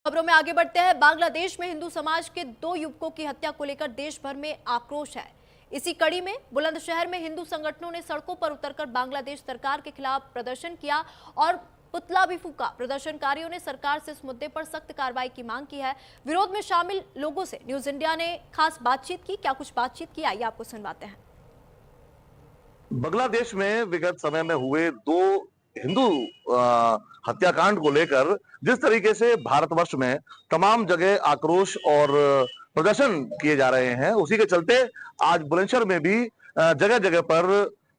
खबरों में आगे बढ़ते हैं। बांग्लादेश में हिंदू समाज के 2 युवकों की हत्या को लेकर देश भर में आक्रोश है। इसी कड़ी में बुलंदशहर में हिंदू संगठनों ने सड़कों पर उतरकर बांग्लादेश सरकार के खिलाफ प्रदर्शन किया और पुतला भी फूंका। प्रदर्शनकारियों ने सरकार से इस मुद्दे पर सख्त कार्रवाई की मांग की है। विरोध में शामिल लोगों से न्यूज इंडिया ने खास बातचीत की। क्या कुछ बातचीत की, आइए आपको सुनवाते हैं। बांग्लादेश में विगत समय में हुए 2 हिंदू हत्याकांड को लेकर जिस तरीके से भारतवर्ष में तमाम जगह आक्रोश और प्रदर्शन किए जा रहे हैं, उसी के चलते आज बुलंदशहर में भी जगह जगह पर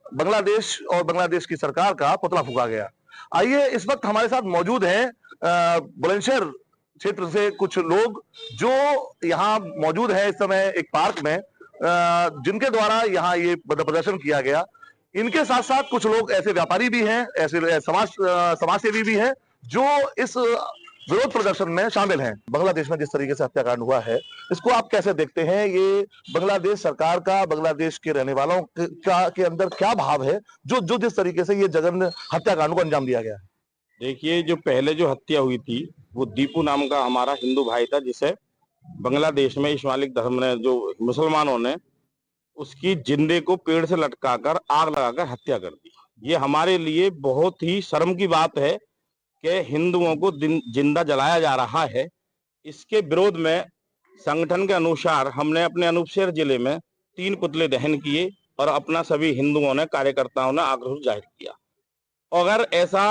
बांग्लादेश और बांग्लादेश की सरकार का पुतला फूंका गया। आइए, इस वक्त हमारे साथ मौजूद हैं बुलंदशहर क्षेत्र से कुछ लोग जो यहाँ मौजूद है इस समय एक पार्क में, जिनके द्वारा यहाँ ये प्रदर्शन किया गया। इनके साथ साथ कुछ लोग ऐसे व्यापारी भी हैं, ऐसे समाजसेवी भी हैं जो इस विरोध प्रदर्शन में शामिल हैं। बांग्लादेश में जिस तरीके से हत्याकांड हुआ है, इसको आप कैसे देखते हैं? ये बांग्लादेश सरकार का, बांग्लादेश के रहने वालों के अंदर क्या भाव है जो जिस तरीके से ये जघन्य हत्याकांड को अंजाम दिया गया है? देखिए, जो पहले जो हत्या हुई थी वो दीपू नाम का हमारा हिंदू भाई था, जिसे बांग्लादेश में इस्लामिक धर्म ने, जो मुसलमानों ने उसकी जिंदे को पेड़ से लटकाकर आग लगाकर हत्या कर दी। ये हमारे लिए बहुत ही शर्म की बात है कि हिंदुओं को जिंदा जलाया जा रहा है। इसके विरोध में संगठन के अनुसार हमने अपने अनूपशहर जिले में 3 पुतले दहन किए और अपना सभी हिंदुओं ने, कार्यकर्ताओं ने आक्रोश जाहिर किया। अगर ऐसा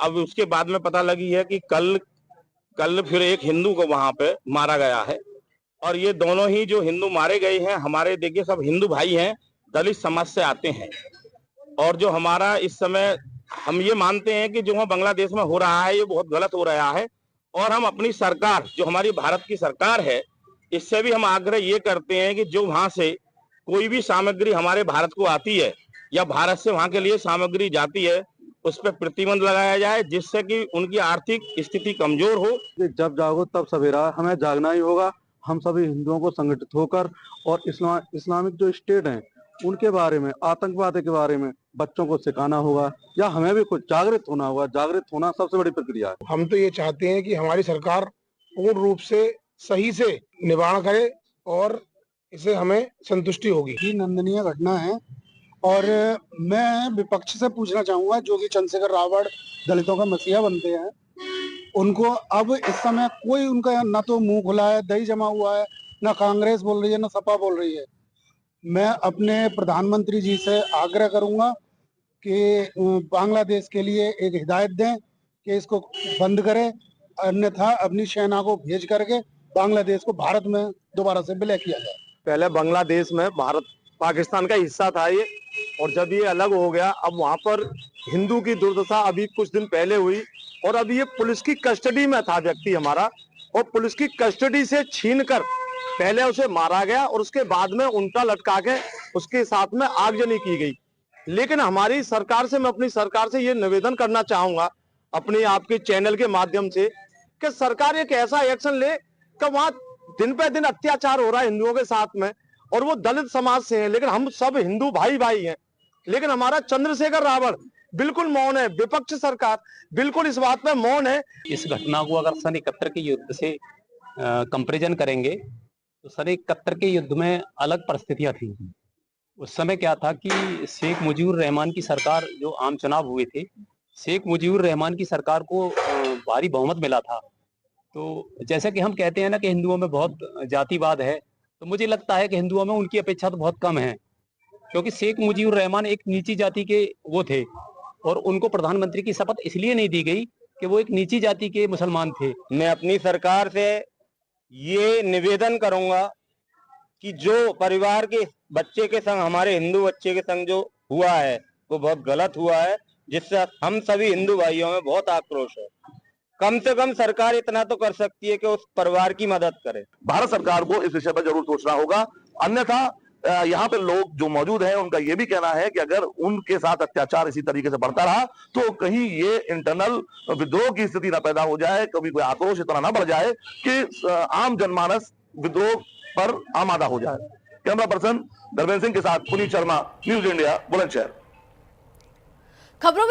अब उसके बाद में पता लगी है कि कल फिर एक हिंदू को वहां पे मारा गया है। और ये दोनों ही जो हिंदू मारे गए हैं, हमारे देखिए सब हिंदू भाई हैं, दलित समाज से आते हैं। और जो हमारा इस समय, हम ये मानते हैं कि जो वहाँ बांग्लादेश में हो रहा है ये बहुत गलत हो रहा है। और हम अपनी सरकार, जो हमारी भारत की सरकार है, इससे भी हम आग्रह ये करते हैं कि जो वहां से कोई भी सामग्री हमारे भारत को आती है या भारत से वहां के लिए सामग्री जाती है, उस पर प्रतिबंध लगाया जाए, जिससे कि उनकी आर्थिक स्थिति कमजोर हो। जब जागो तब सवेरा, हमें जागना ही होगा। हम सभी हिंदुओं को संगठित होकर और इस्लामिक जो स्टेट हैं उनके बारे में, आतंकवाद के बारे में बच्चों को सिखाना होगा, या हमें भी कुछ जागृत होना होगा। जागृत होना सबसे बड़ी प्रक्रिया है। हम तो ये चाहते हैं कि हमारी सरकार पूर्ण रूप से सही से निवारण करे और इसे हमें संतुष्टि होगी। ये निंदनीय घटना है और मैं विपक्ष से पूछना चाहूंगा, जो कि चंद्रशेखर रावत दलितों का मसीहा बनते हैं, उनको अब इस समय कोई उनका ना तो मुंह खुला है, दही जमा हुआ है, ना कांग्रेस बोल रही है ना सपा बोल रही है। मैं अपने प्रधानमंत्री जी से आग्रह करूंगा कि बांग्लादेश के लिए एक हिदायत दें कि इसको बंद करें, अन्यथा अपनी सेना को भेज करके बांग्लादेश को भारत में दोबारा से विलय किया जाए। पहले बांग्लादेश में भारत पाकिस्तान का हिस्सा था ये, और जब ये अलग हो गया, अब वहां पर हिंदू की दुर्दशा अभी कुछ दिन पहले हुई, और अभी ये पुलिस की कस्टडी में था व्यक्ति हमारा, और पुलिस की कस्टडी से छीनकर पहले उसे मारा गया और उसके बाद में उल्टा लटका के उसके साथ में आगजनी की गई। लेकिन हमारी सरकार से, मैं अपनी सरकार से ये निवेदन करना चाहूंगा अपने आपके चैनल के माध्यम से, कि सरकार एक ऐसा एक्शन ले कि वहां दिन पे दिन अत्याचार हो रहा है हिंदुओं के साथ में, और वो दलित समाज से हैं, लेकिन हम सब हिंदू भाई भाई हैं। लेकिन हमारा चंद्रशेखर रावत बिल्कुल मौन है, विपक्ष सरकार बिल्कुल इस बात में मौन है। इस घटना को अगर सन 71 के युद्ध से कंपैरिजन करेंगे तो सन 71 के युद्ध में अलग परिस्थितियां थी। उस समय क्या था कि शेख मुजीबुर रहमान की सरकार, जो आम चुनाव हुए थे, शेख मुजीबुर रहमान की सरकार को भारी बहुमत मिला था। तो जैसे कि हम कहते हैं ना कि हिंदुओं में बहुत जातिवाद है, तो मुझे लगता है कि हिंदुओं में उनकी अपेक्षा तो बहुत कम है, क्योंकि शेख मुजीबुर रहमान एक नीची जाति के वो थे, और उनको प्रधानमंत्री की शपथ इसलिए नहीं दी गई कि वो एक नीची जाति के मुसलमान थे। मैं अपनी सरकार से ये निवेदन करूंगा कि जो परिवार के बच्चे के संग, हमारे हिंदू बच्चे के संग जो हुआ है वो बहुत गलत हुआ है, जिससे हम सभी हिंदू भाइयों में बहुत आक्रोश है। कम से कम सरकार इतना तो कर सकती है कि उस परिवार की मदद करे। भारत सरकार को इस विषय पर जरूर सोचना होगा, अन्यथा यहाँ पे लोग जो मौजूद हैं उनका ये भी कहना है कि अगर उनके साथ अत्याचार इसी तरीके से बढ़ता रहा तो कहीं ये इंटरनल विद्रोह की स्थिति ना पैदा हो जाए, कभी कोई आक्रोश इतना ना बढ़ जाए कि आम जनमानस विद्रोह पर आमादा हो जाए। कैमरा पर्सन धर्मेंद्र सिंह के साथ पुनीत शर्मा, न्यूज इंडिया, बुलंदशहर। खबरों